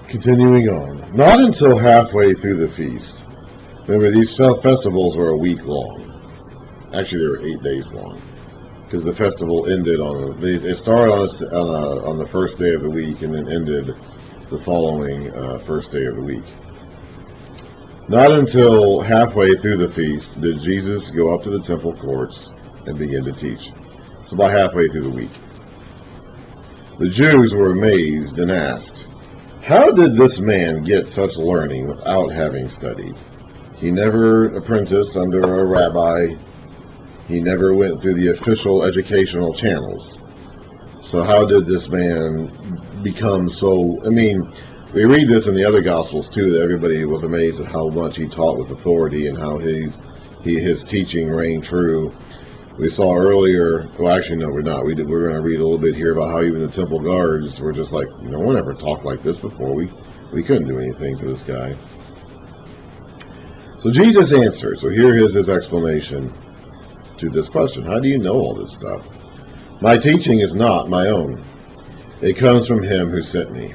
Continuing on. Not until halfway through the feast. Remember, these festivals were a week long. Actually, they were 8 days long. Because the festival ended it started on the first day of the week and then ended the following first day of the week. Not until halfway through the feast did Jesus go up to the temple courts and begin to teach. So about halfway through the week. The Jews were amazed and asked, "How did this man get such learning without having studied? He never apprenticed under a rabbi. He never went through the official educational channels. So how did this man become so..." We read this in the other Gospels too, that everybody was amazed at how much he taught with authority and how his teaching rang true. We saw earlier, well actually no, we're not. We're going to read a little bit here about how even the temple guards were just like, no one ever talked like this before. We couldn't do anything to this guy. So Jesus answered. So here is his explanation to this question. How do you know all this stuff? My teaching is not my own. It comes from him who sent me.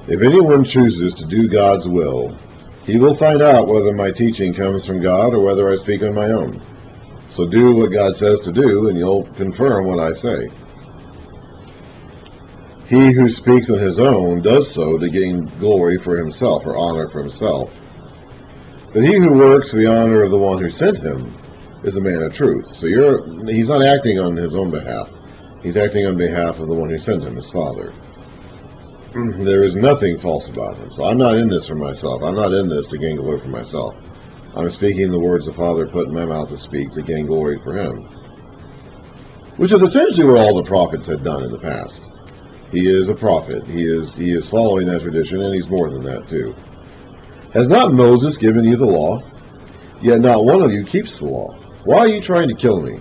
If anyone chooses to do God's will, he will find out whether my teaching comes from God or whether I speak on my own. So do what God says to do, and you'll confirm what I say. He who speaks on his own does so to gain glory for himself, or honor for himself. But he who works for the honor of the one who sent him is a man of truth. So he's not acting on his own behalf. He's acting on behalf of the one who sent him, his Father. There is nothing false about him. So I'm not in this for myself. I'm not in this to gain glory for myself. I'm speaking the words the Father put in my mouth to speak to gain glory for him. Which is essentially what all the prophets had done in the past. He is a prophet. He is following that tradition, and he's more than that too. Has not Moses given you the law? Yet not one of you keeps the law. Why are you trying to kill me?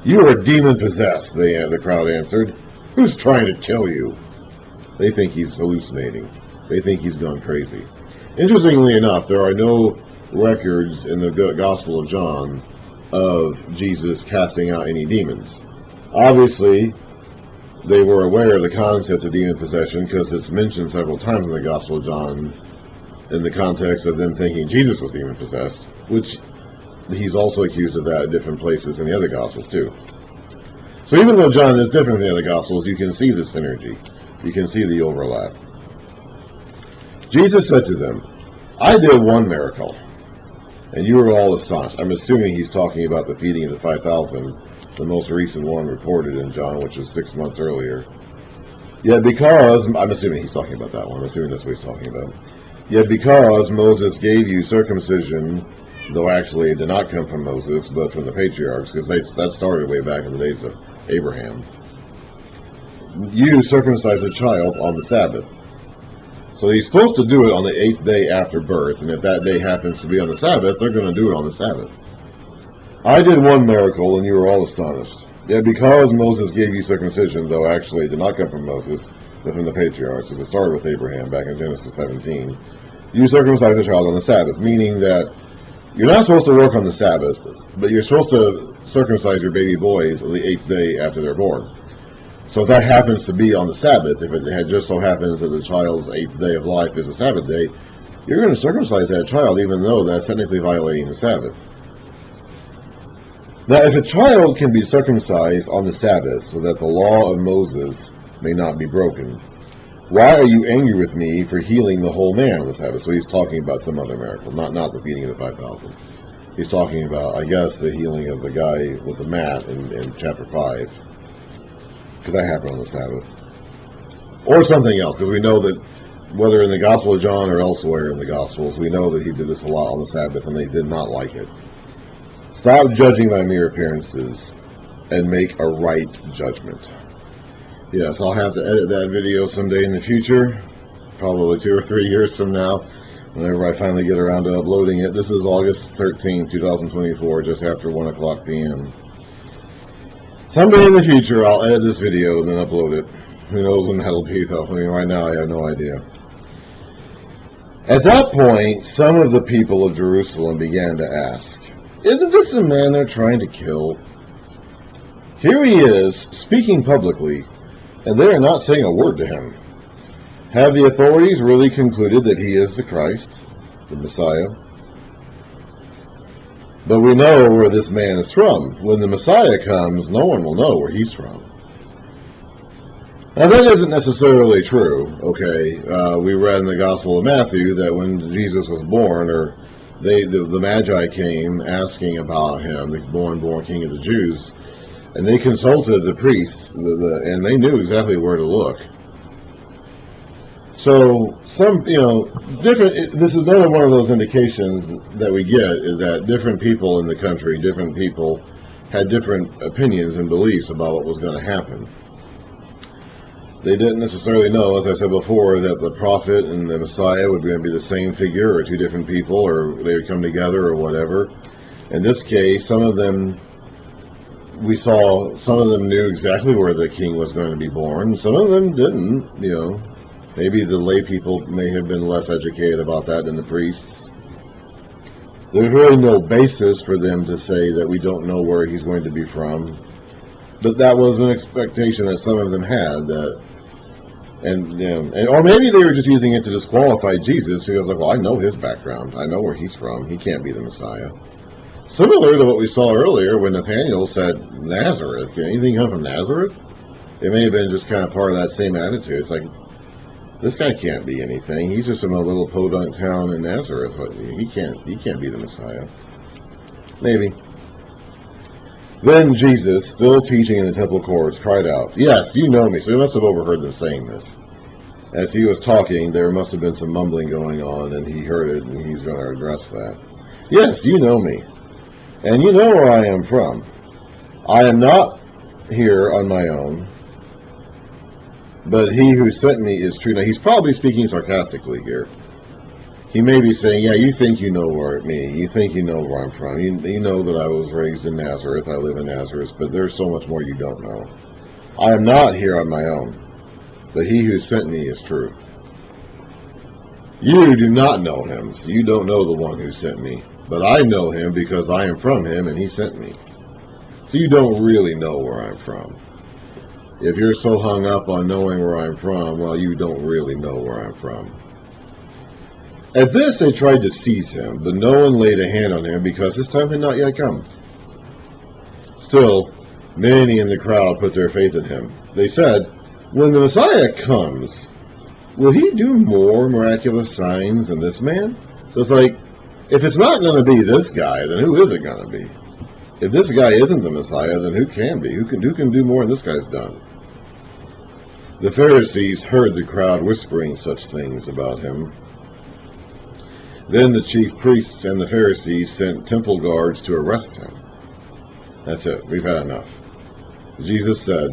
You are demon-possessed, the crowd answered. Who's trying to kill you? They think he's hallucinating. They think he's gone crazy. Interestingly enough, there are no records in the Gospel of John of Jesus casting out any demons. Obviously, they were aware of the concept of demon possession because it's mentioned several times in the Gospel of John in the context of them thinking Jesus was demon possessed, which he's also accused of that at different places in the other Gospels too. So even though John is different than the other Gospels, you can see this synergy. You can see the overlap. Jesus said to them, I did one miracle, and you were all astonished. I'm assuming he's talking about the feeding of the 5,000, the most recent one reported in John, which was 6 months earlier. Yet because, I'm assuming he's talking about that one. I'm assuming that's what he's talking about. Yet because Moses gave you circumcision, though actually it did not come from Moses, but from the patriarchs, because that started way back in the days of Abraham. You circumcise a child on the Sabbath. So he's supposed to do it on the 8th day after birth, and if that day happens to be on the Sabbath, they're going to do it on the Sabbath. I did one miracle, and you were all astonished. Yet because Moses gave you circumcision, though actually it did not come from Moses, but from the patriarchs, as it started with Abraham back in Genesis 17, you circumcise a child on the Sabbath, meaning that you're not supposed to work on the Sabbath, but you're supposed to circumcise your baby boys on the 8th day after they're born. So if that happens to be on the Sabbath, if it had just so happens that the child's 8th day of life is a Sabbath day, you're going to circumcise that child even though that's technically violating the Sabbath. Now, if a child can be circumcised on the Sabbath so that the law of Moses may not be broken, why are you angry with me for healing the whole man on the Sabbath? So he's talking about some other miracle, not the feeding of the 5,000. He's talking about, I guess, the healing of the guy with the mat in chapter 5. Because that happened on the Sabbath. Or something else, because we know that whether in the Gospel of John or elsewhere in the Gospels, we know that he did this a lot on the Sabbath and they did not like it. Stop judging by mere appearances and make a right judgment. Yes, I'll have to edit that video someday in the future, probably 2 or 3 years from now, whenever I finally get around to uploading it. This is August 13, 2024, just after 1 o'clock p.m. Someday in the future, I'll edit this video and then upload it. Who knows when that'll be, though. I mean, right now, I have no idea. At that point, some of the people of Jerusalem began to ask, isn't this the man they're trying to kill? Here he is, speaking publicly, and they are not saying a word to him. Have the authorities really concluded that he is the Christ, the Messiah? But we know where this man is from. When the Messiah comes, no one will know where he's from. Now that isn't necessarily true, okay? We read in the Gospel of Matthew that when Jesus was born, or the Magi came asking about him, the born King of the Jews, and they consulted the priests, and they knew exactly where to look. So, this is another one of those indications that we get, is that different people in the country, different people had different opinions and beliefs about what was going to happen. They didn't necessarily know, as I said before, that the prophet and the Messiah would be the same figure, or two different people, or they would come together, or whatever. In this case, some of them knew exactly where the king was going to be born. Some of them didn't, Maybe the lay people may have been less educated about that than the priests. There's really no basis for them to say that we don't know where he's going to be from. But that was an expectation that some of them had, or maybe they were just using it to disqualify Jesus. He was like, well, I know his background. I know where he's from. He can't be the Messiah. Similar to what we saw earlier when Nathanael said, Nazareth. Can anything come from Nazareth? It may have been just kind of part of that same attitude. It's like, this guy can't be anything. He's just from a little podunk town in Nazareth. He can't be the Messiah. Maybe. Then Jesus, still teaching in the temple courts, cried out, yes, you know me. So he must have overheard them saying this. As he was talking, there must have been some mumbling going on, and he heard it, and he's going to address that. Yes, you know me, and you know where I am from. I am not here on my own, but he who sent me is true. Now, he's probably speaking sarcastically here. He may be saying, yeah, you think you know you think you know where I'm from. You know that I was raised in Nazareth, I live in Nazareth, but there's so much more you don't know. I am not here on my own, but he who sent me is true. You do not know him, so you don't know the one who sent me. But I know him because I am from him and he sent me. So you don't really know where I'm from. If you're so hung up on knowing where I'm from, well, you don't really know where I'm from. At this they tried to seize him, but no one laid a hand on him because his time had not yet come. Still, many in the crowd put their faith in him. They said, when the Messiah comes, will he do more miraculous signs than this man? So it's like, if it's not going to be this guy, then who is it going to be? If this guy isn't the Messiah, then who can be? Who can do more than this guy's done? The Pharisees heard the crowd whispering such things about him. Then the chief priests and the Pharisees sent temple guards to arrest him. That's it. We've had enough. Jesus said,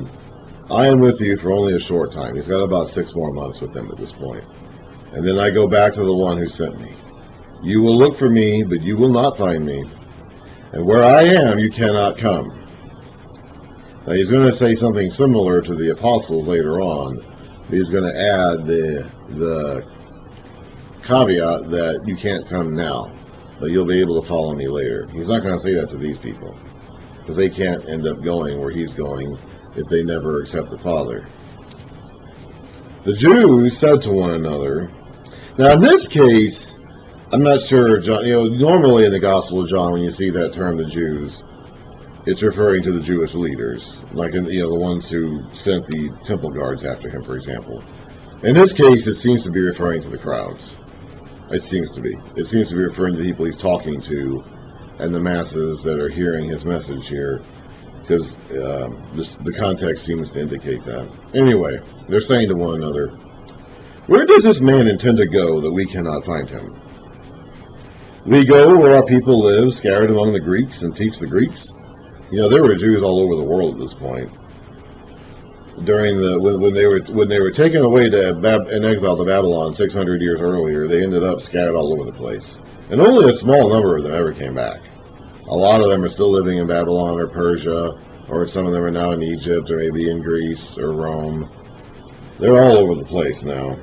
I am with you for only a short time. He's got about 6 more months with them at this point. And then I go back to the one who sent me. You will look for me, but you will not find me. And where I am, you cannot come. Now he's going to say something similar to the apostles later on. He's going to add the caveat that you can't come now, but you'll be able to follow me later. He's not going to say that to these people, because they can't end up going where he's going if they never accept the Father. The Jews said to one another, now in this case, I'm not sure if John, normally in the Gospel of John, when you see that term, the Jews, it's referring to the Jewish leaders, like the ones who sent the temple guards after him, for example. In this case, it seems to be referring to the crowds. It seems to be. It seems to be referring to the people he's talking to and the masses that are hearing his message here, because the context seems to indicate that. Anyway, they're saying to one another, where does this man intend to go that we cannot find him? We go where our people live, scattered among the Greeks, and teach the Greeks. There were Jews all over the world at this point. During when they were taken away in exile to Babylon 600 years earlier, they ended up scattered all over the place, and only a small number of them ever came back. A lot of them are still living in Babylon or Persia, or some of them are now in Egypt, or maybe in Greece or Rome. They're all over the place now.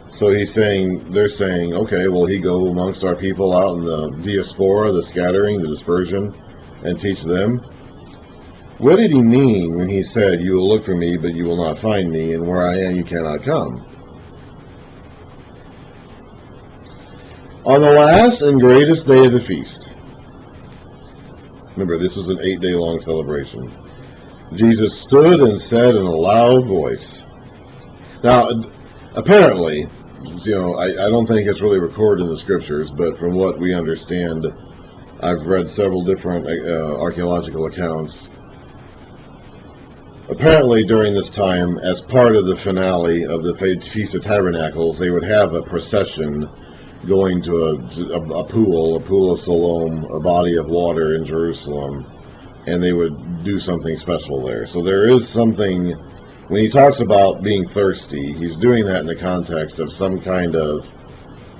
So they're saying, okay, will he go amongst our people out in the diaspora, the scattering, the dispersion, and teach them? What did he mean when he said, "You will look for me, but you will not find me, and where I am you cannot come"? On the last and greatest day of the feast, remember this was an 8-day-long celebration, Jesus stood and said in a loud voice. Now, apparently, I don't think it's really recorded in the scriptures, but from what we understand, I've read several different archaeological accounts. Apparently, during this time, as part of the finale of the Feast of Tabernacles, they would have a procession going to a pool of Siloam, a body of water in Jerusalem, and they would do something special there. So there is something, when he talks about being thirsty, he's doing that in the context of some kind of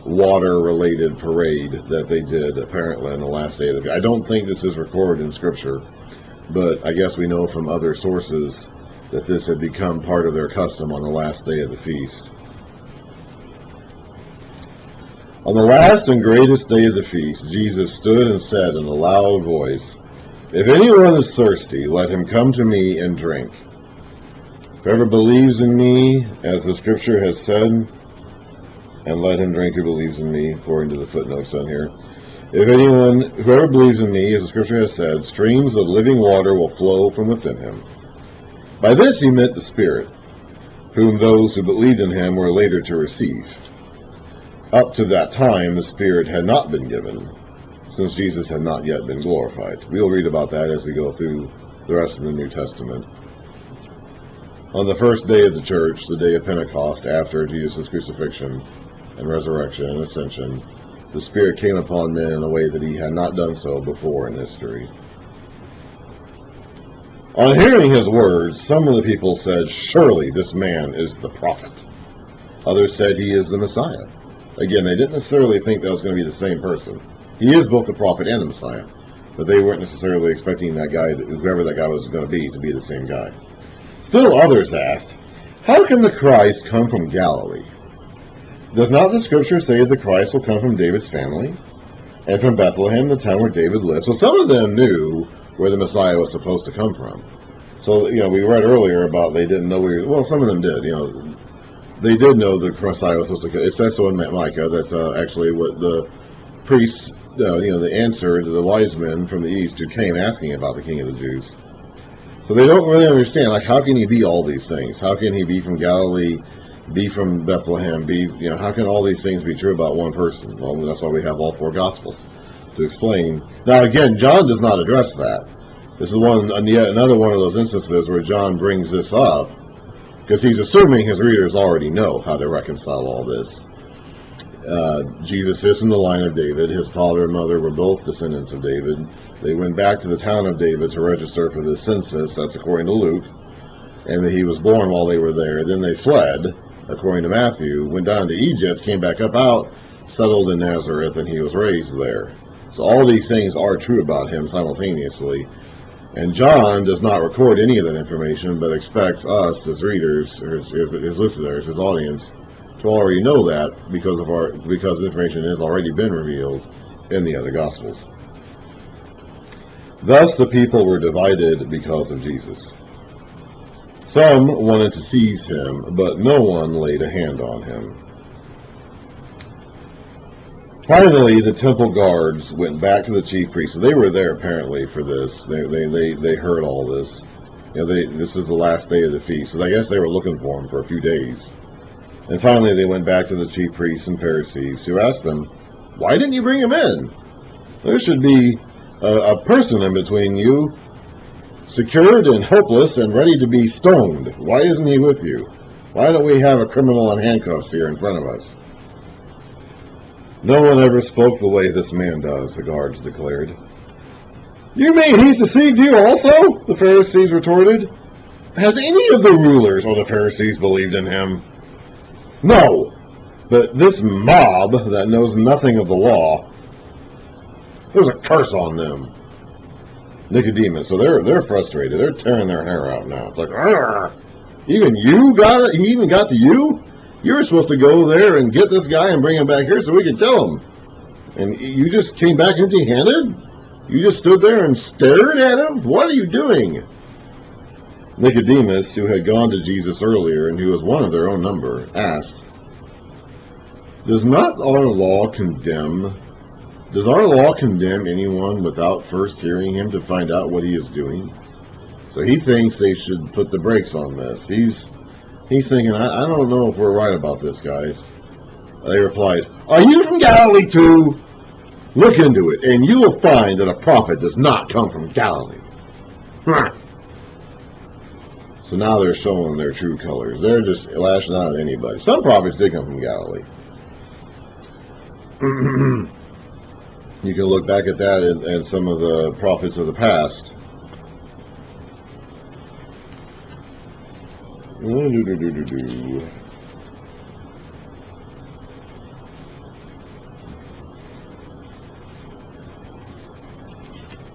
water-related parade that they did apparently on the last day of the feast. I don't think this is recorded in Scripture, but I guess we know from other sources that this had become part of their custom on the last day of the feast. On the last and greatest day of the feast, Jesus stood and said in a loud voice, "If anyone is thirsty, let him come to me and drink. Whoever believes in me, as the Scripture has said, and let him drink who believes in me," according to the footnotes on here. Whoever believes in me, as the Scripture has said, streams of living water will flow from within him. By this he meant the Spirit, whom those who believed in him were later to receive. Up to that time, the Spirit had not been given, since Jesus had not yet been glorified. We'll read about that as we go through the rest of the New Testament. On the first day of the church, the day of Pentecost, after Jesus' crucifixion and resurrection and ascension, the Spirit came upon men in a way that he had not done so before in history. On hearing his words, some of the people said, "Surely this man is the prophet." Others said he is the Messiah. Again, they didn't necessarily think that was going to be the same person. He is both the prophet and the Messiah, but they weren't necessarily expecting that guy, whoever that guy was going to be the same guy. Still others asked, "How can the Christ come from Galilee? Does not the Scripture say the Christ will come from David's family, and from Bethlehem, the town where David lived?" So some of them knew where the Messiah was supposed to come from. So, we read earlier about they didn't know some of them did, they did know the Messiah was supposed to come. It says so in Micah. That's actually what the priests, the answer to the wise men from the east who came asking about the King of the Jews. So they don't really understand, how can he be all these things? How can he be from Galilee, be from Bethlehem, how can all these things be true about one person? Well, that's why we have all 4 Gospels to explain. Now, again, John does not address that. This is yet another one of those instances where John brings this up, because he's assuming his readers already know how to reconcile all this. Jesus is from the line of David. His father and mother were both descendants of David. They went back to the town of David to register for the census, that's according to Luke, and that he was born while they were there. Then they fled, according to Matthew, went down to Egypt, came back up out, settled in Nazareth, and he was raised there. So all these things are true about him simultaneously. And John does not record any of that information, but expects us as readers, or his listeners, his audience, to already know that because the information has already been revealed in the other Gospels. Thus the people were divided because of Jesus. Some wanted to seize him, but no one laid a hand on him. Finally, the temple guards went back to the chief priests. So they were there apparently for this. They heard all this. This is the last day of the feast. So I guess they were looking for him for a few days. And finally, they went back to the chief priests and Pharisees, who asked them, "Why didn't you bring him in? There should be a person in between you, secured and hopeless and ready to be stoned. Why isn't he with you? Why don't we have a criminal in handcuffs here in front of us?" "No one ever spoke the way this man does," the guards declared. "You mean he's deceived you also?" the Pharisees retorted. "Has any of the rulers or the Pharisees believed in him?" "No, but this mob that knows nothing of the law, there's a curse on them." Nicodemus, so they're frustrated. They're tearing their hair out now. It's like, "Argh! Even you got it? He even got to you? You were supposed to go there and get this guy and bring him back here so we could kill him. And you just came back empty-handed? You just stood there and stared at him? What are you doing?" Nicodemus, who had gone to Jesus earlier and who was one of their own number, asked, Does our law condemn anyone without first hearing him to find out what he is doing? So he thinks they should put the brakes on this. He's thinking, I don't know if we're right about this, guys. They replied, Are you from Galilee too? Look into it, and you will find that a prophet does not come from Galilee. So now they're showing their true colors. They're just lashing out at anybody. Some prophets did come from Galilee. You can look back at that and some of the prophets of the past.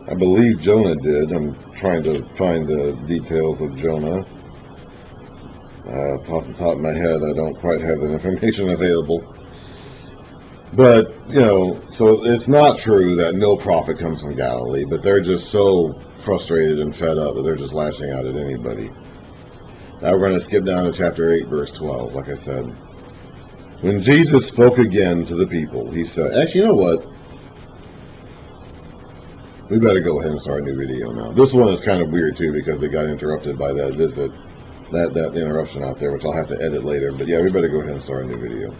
I believe Jonah did. I'm trying to find the details of Jonah. Off the top of my head, I don't quite have that information available. But, so it's not true that no prophet comes from Galilee, but they're just so frustrated and fed up that they're just lashing out at anybody. Now we're going to skip down to chapter 8, verse 12, like I said. When Jesus spoke again to the people, he said, actually, you know what? We better go ahead and start a new video now. This one is kind of weird, too, because it got interrupted by that visit, that interruption out there, which I'll have to edit later. But yeah, we better go ahead and start a new video.